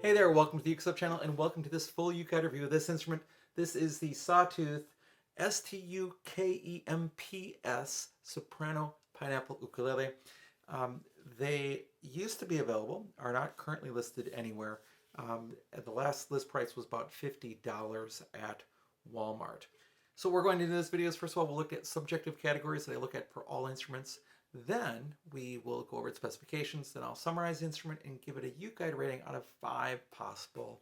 Hey there, welcome to the UkeStuff channel and welcome to this full UkeGuide review of this instrument. This is the Sawtooth STUKEMPS Soprano Pineapple Ukulele. They used to be available, are not currently listed anywhere. The last list price was about $50 at Walmart. So what we're going to do in this video is, first of all, we'll look at subjective categories that I look at for all instruments. Then we will go over its specifications, then I'll summarize the instrument and give it a UkeGuide rating out of 5 possible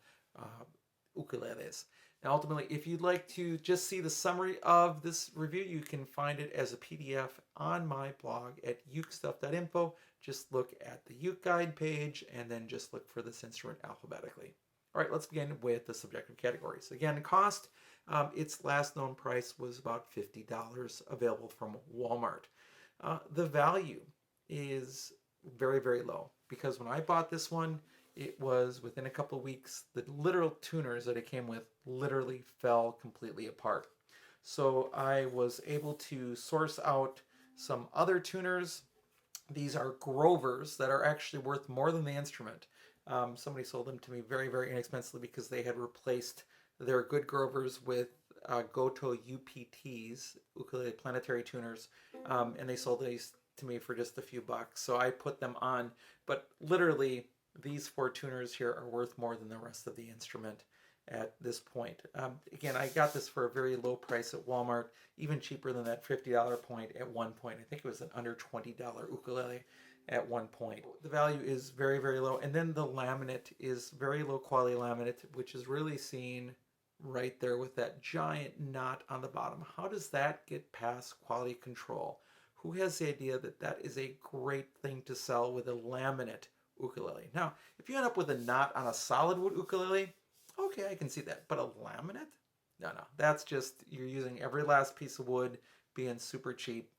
ukuleles. Now ultimately, if you'd like to just see the summary of this review, you can find it as a PDF on my blog at ukestuff.info. Just look at the UkeGuide page and then just look for this instrument alphabetically. All right, let's begin with the subjective categories. Again, cost, its last known price was about $50 available from Walmart. The value is very, very low because when I bought this one, it was within a couple of weeks, the literal tuners that it came with literally fell completely apart. So I was able to source out some other tuners. These are Grovers that are actually worth more than the instrument. Somebody sold them to me very, very inexpensively because they had replaced their good Grovers with Goto UPTs, ukulele planetary tuners, and they sold these to me for just a few bucks. So I put them on, but literally these 4 tuners here are worth more than the rest of the instrument at this point. Again, I got this for a very low price at Walmart, even cheaper than that $50 point at one point. I think it was an under $20 ukulele at one point. The value is very, very low. And then the laminate is very low quality laminate, which is really seen right there with that giant knot on the bottom. How does that get past quality control? Who has the idea that that is a great thing to sell with a laminate ukulele? Now, if you end up with a knot on a solid wood ukulele, okay, I can see that. But a laminate? No, that's just, you're using every last piece of wood, being super cheap.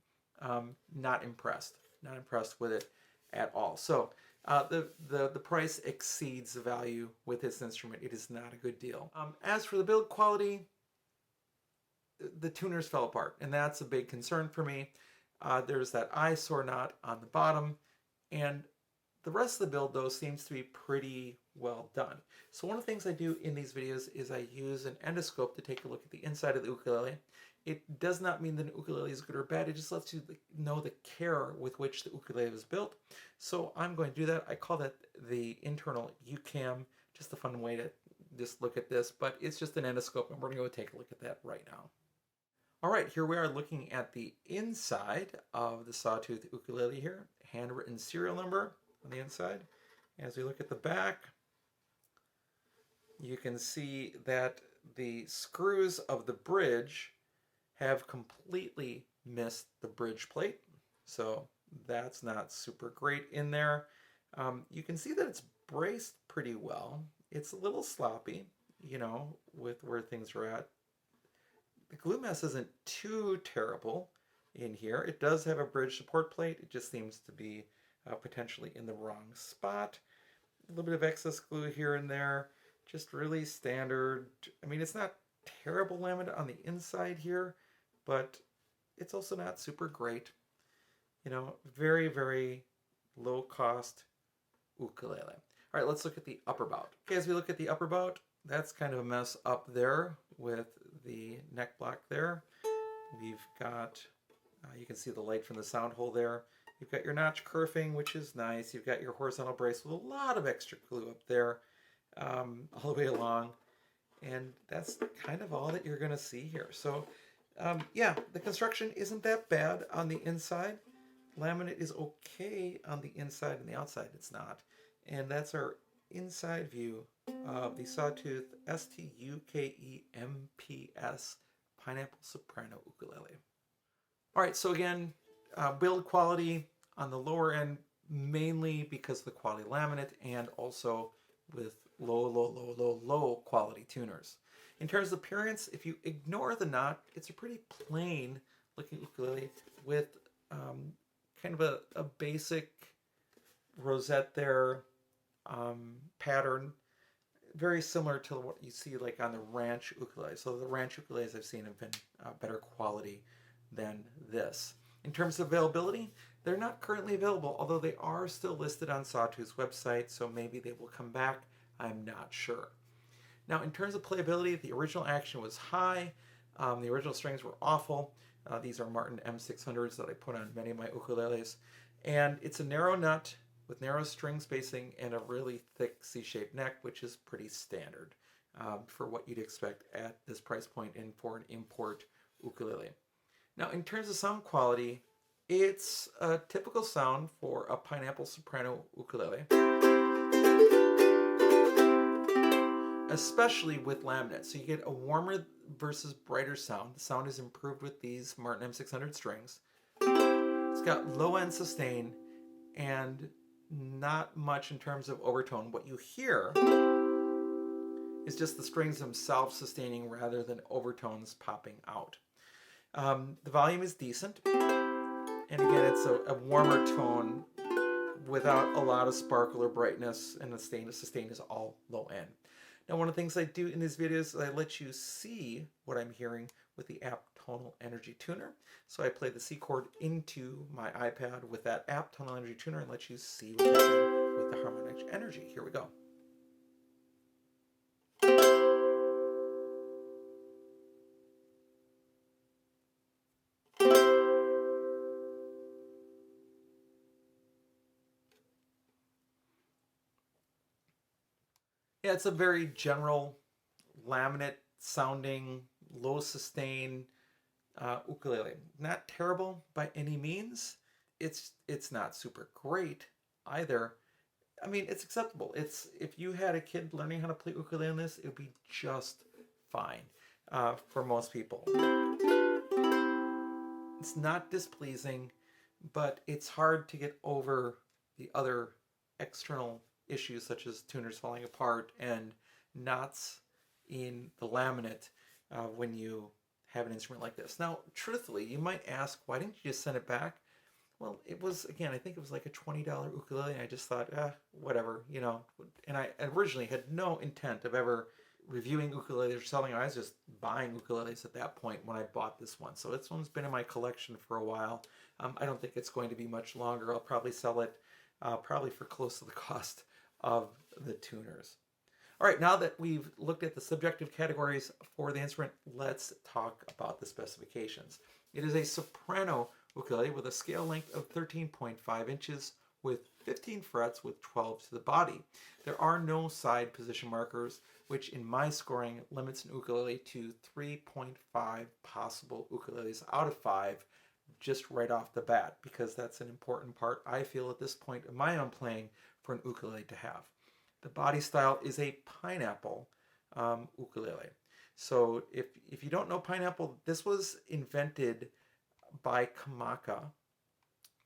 Not impressed. Not impressed with it at all. So the price exceeds the value with this instrument. It is not a good deal. As for the build quality, the tuners fell apart, and that's a big concern for me. There's that eyesore knot on the bottom, and the rest of the build, though, seems to be pretty well done. So one of the things I do in these videos is I use an endoscope to take a look at the inside of the ukulele. It does not mean that an ukulele is good or bad. It just lets you know the care with which the ukulele was built. So I'm going to do that. I call that the internal Uke Cam. Just a fun way to just look at this, but it's just an endoscope, and we're going to go take a look at that right now. All right, here we are looking at the inside of the Sawtooth ukulele here. Handwritten serial number on the inside. As we look at the back, you can see that the screws of the bridge have completely missed the bridge plate. So that's not super great in there. You can see that it's braced pretty well. It's a little sloppy, you know, with where things are at. The glue mess isn't too terrible in here. It does have a bridge support plate. It just seems to be potentially in the wrong spot. A little bit of excess glue here and there. Just really standard. I mean, it's not terrible laminate on the inside here, but it's also not super great. You know, very, very low cost ukulele. All right, let's look at the upper bout. Okay, as we look at the upper bout, that's kind of a mess up there with the neck block there. We've got, you can see the light from the sound hole there. You've got your notch kerfing, which is nice. You've got your horizontal brace with a lot of extra glue up there all the way along. And that's kind of all that you're going to see here. So yeah, the construction isn't that bad on the inside. Laminate is okay on the inside, and the outside it's not. And that's our inside view of the Sawtooth STUKEMPS Pineapple Soprano Ukulele. All right, so again, build quality on the lower end, mainly because of the quality laminate and also with low quality tuners. In terms of appearance, if you ignore the knot, it's a pretty plain looking ukulele with kind of a basic rosette there pattern, very similar to what you see like on the ranch ukulele. So the ranch ukuleles I've seen have been better quality than this. In terms of availability, they're not currently available, although they are still listed on Sawtooth's website, so maybe they will come back. I'm not sure. Now, in terms of playability, the original action was high. The original strings were awful. These are Martin M600s that I put on many of my ukuleles. And it's a narrow nut with narrow string spacing and a really thick C-shaped neck, which is pretty standard for what you'd expect at this price point and for an import ukulele. Now, in terms of sound quality, it's a typical sound for a pineapple soprano ukulele, especially with laminate. So you get a warmer versus brighter sound. The sound is improved with these Martin M600 strings. It's got low end sustain and not much in terms of overtone. What you hear is just the strings themselves sustaining rather than overtones popping out. The volume is decent. And again, it's a warmer tone without a lot of sparkle or brightness, and the sustain is all low end. Now, one of the things I do in these videos is I let you see what I'm hearing with the app Tonal Energy Tuner. So I play the C chord into my iPad with that app Tonal Energy Tuner and let you see what's happening with the Harmonic energy. Here we go. Yeah, it's a very general laminate sounding, low sustain ukulele. Not terrible by any means. It's not super great either. I mean, it's acceptable. It's if you had a kid learning how to play ukulele on this, it would be just fine for most people. It's not displeasing, but it's hard to get over the other external issues such as tuners falling apart and knots in the laminate when you have an instrument like this. Now, truthfully, you might ask, why didn't you just send it back? Well, it was, again, I think it was like a $20 ukulele, and I just thought, whatever, you know. And I originally had no intent of ever reviewing ukuleles or selling them. I was just buying ukuleles at that point when I bought this one. So this one's been in my collection for a while. I don't think it's going to be much longer. I'll probably sell it probably for close to the cost of the tuners. All right, now that we've looked at the subjective categories for the instrument, let's talk about the specifications. It is a soprano ukulele with a scale length of 13.5 inches with 15 frets with 12 to the body. There are no side position markers, which in my scoring limits an ukulele to 3.5 possible ukuleles out of 5 just right off the bat, because that's an important part, I feel, at this point of my own playing for an ukulele to have. The body style is a pineapple ukulele. So if you don't know pineapple, this was invented by Kamaka,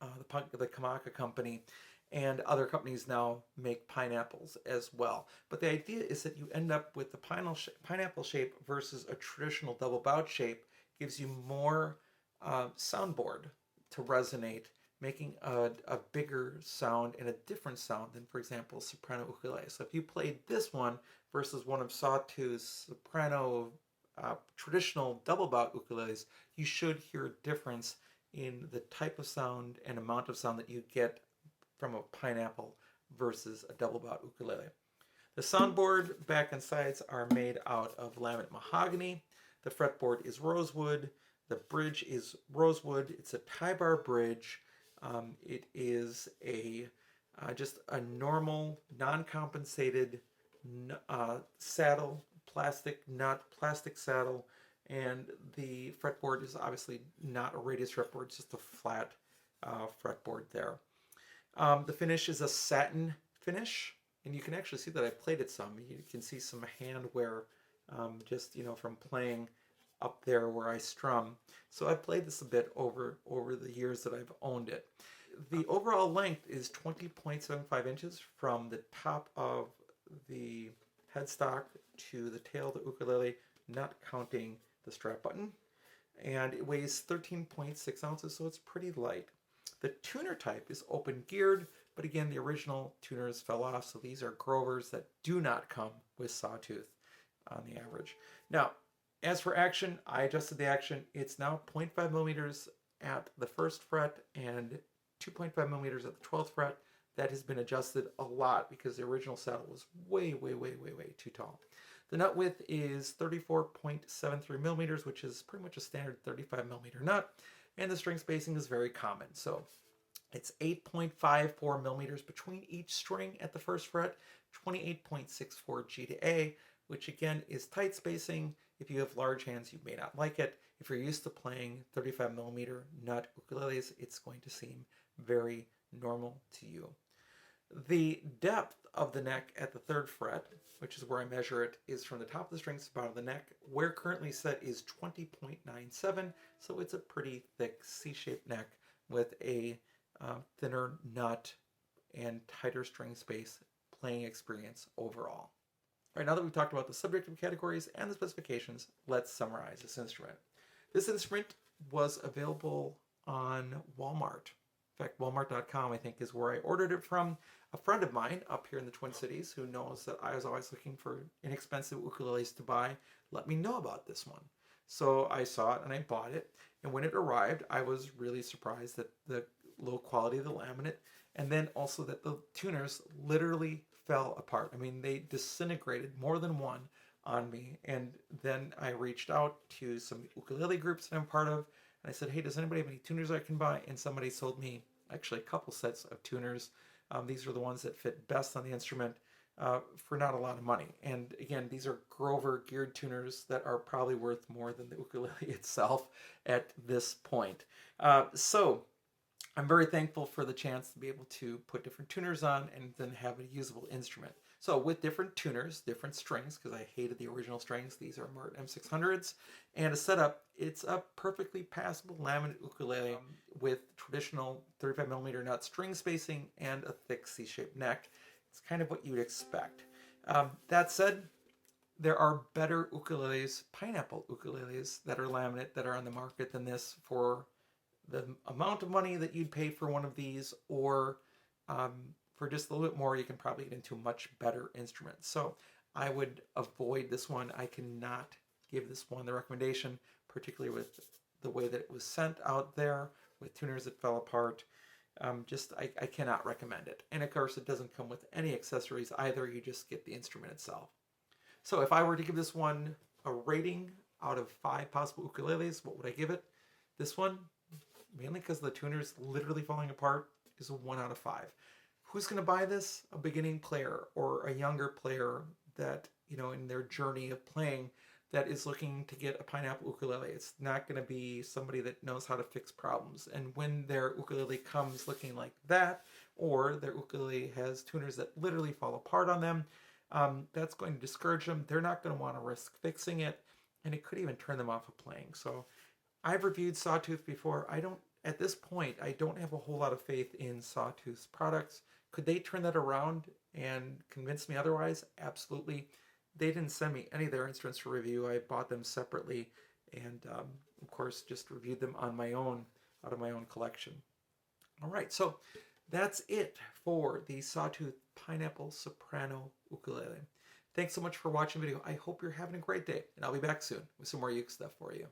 the Kamaka company, and other companies now make pineapples as well. But the idea is that you end up with the pineapple shape versus a traditional double bout shape gives you more soundboard to resonate, making a bigger sound and a different sound than, for example, soprano ukulele. So if you played this one versus one of Sawtooth's soprano traditional double bout ukuleles, you should hear a difference in the type of sound and amount of sound that you get from a pineapple versus a double bout ukulele. The soundboard back and sides are made out of laminate mahogany. The fretboard is rosewood. The bridge is rosewood. It's a tie bar bridge. It is just a normal, non-compensated saddle, plastic nut, plastic saddle, and the fretboard is obviously not a radius fretboard, it's just a flat fretboard there. The finish is a satin finish, and you can actually see that I played it some. You can see some hand wear just, from playing up there where I strum. So I've played this a bit over the years that I've owned it. The overall length is 20.75 inches from the top of the headstock to the tail of the ukulele, not counting the strap button. And it weighs 13.6 ounces, so it's pretty light. The tuner type is open geared, but again, the original tuners fell off, so these are Grovers that do not come with Sawtooth on the average. Now, as for action, I adjusted the action. It's now 0.5 millimeters at the first fret and 2.5 millimeters at the 12th fret. that has been adjusted a lot because the original saddle was way, way, way, way, way too tall. The nut width is 34.73 millimeters, which is pretty much a standard 35 millimeter nut, and the string spacing is very common. So it's 8.54 millimeters between each string at the first fret, 28.64 G to A, which again is tight spacing. If you have large hands, you may not like it. If you're used to playing 35 millimeter nut ukuleles, it's going to seem very normal to you. The depth of the neck at the third fret, which is where I measure it, is from the top of the strings to the bottom of the neck. Where currently set is 20.97, so it's a pretty thick C-shaped neck with a thinner nut and tighter string space playing experience overall. All right, now that we've talked about the subjective categories and the specifications, let's summarize this instrument. This instrument was available on Walmart. In fact, Walmart.com, I think, is where I ordered it from. A friend of mine up here in the Twin Cities, who knows that I was always looking for inexpensive ukuleles to buy, let me know about this one. So I saw it and I bought it. And when it arrived, I was really surprised at the low quality of the laminate, and then also that the tuners literally fell apart. I mean, they disintegrated more than one on me. And then I reached out to some ukulele groups that I'm part of, and I said, hey, does anybody have any tuners I can buy? And somebody sold me actually a couple sets of tuners. These are the ones that fit best on the instrument for not a lot of money. And again, these are Grover geared tuners that are probably worth more than the ukulele itself at this point. So I'm very thankful for the chance to be able to put different tuners on and then have a usable instrument. So with different tuners, different strings, because I hated the original strings, these are Martin M600s, and a setup, it's a perfectly passable laminate ukulele with traditional 35 millimeter nut string spacing and a thick C-shaped neck. It's kind of what you'd expect. That said, there are better ukuleles, pineapple ukuleles, that are laminate that are on the market than this for the amount of money that you'd pay for one of these, or for just a little bit more, you can probably get into a much better instrument. So I would avoid this one. I cannot give this one the recommendation, particularly with the way that it was sent out there, with tuners that fell apart. I cannot recommend it. And of course, it doesn't come with any accessories either. You just get the instrument itself. So if I were to give this one a rating out of 5 possible ukuleles, what would I give it? This one, mainly because the tuners literally falling apart, is a 1 out of 5. Who's going to buy this? A beginning player or a younger player that, you know, in their journey of playing, that is looking to get a pineapple ukulele. It's not going to be somebody that knows how to fix problems. And when their ukulele comes looking like that, or their ukulele has tuners that literally fall apart on them, that's going to discourage them. They're not going to want to risk fixing it, and it could even turn them off of playing. So I've reviewed Sawtooth before. At this point, I don't have a whole lot of faith in Sawtooth's products. Could they turn that around and convince me otherwise? Absolutely. They didn't send me any of their instruments for review. I bought them separately and, of course, just reviewed them on my own, out of my own collection. All right, so that's it for the Sawtooth Pineapple Soprano Ukulele. Thanks so much for watching the video. I hope you're having a great day, and I'll be back soon with some more Uke stuff for you.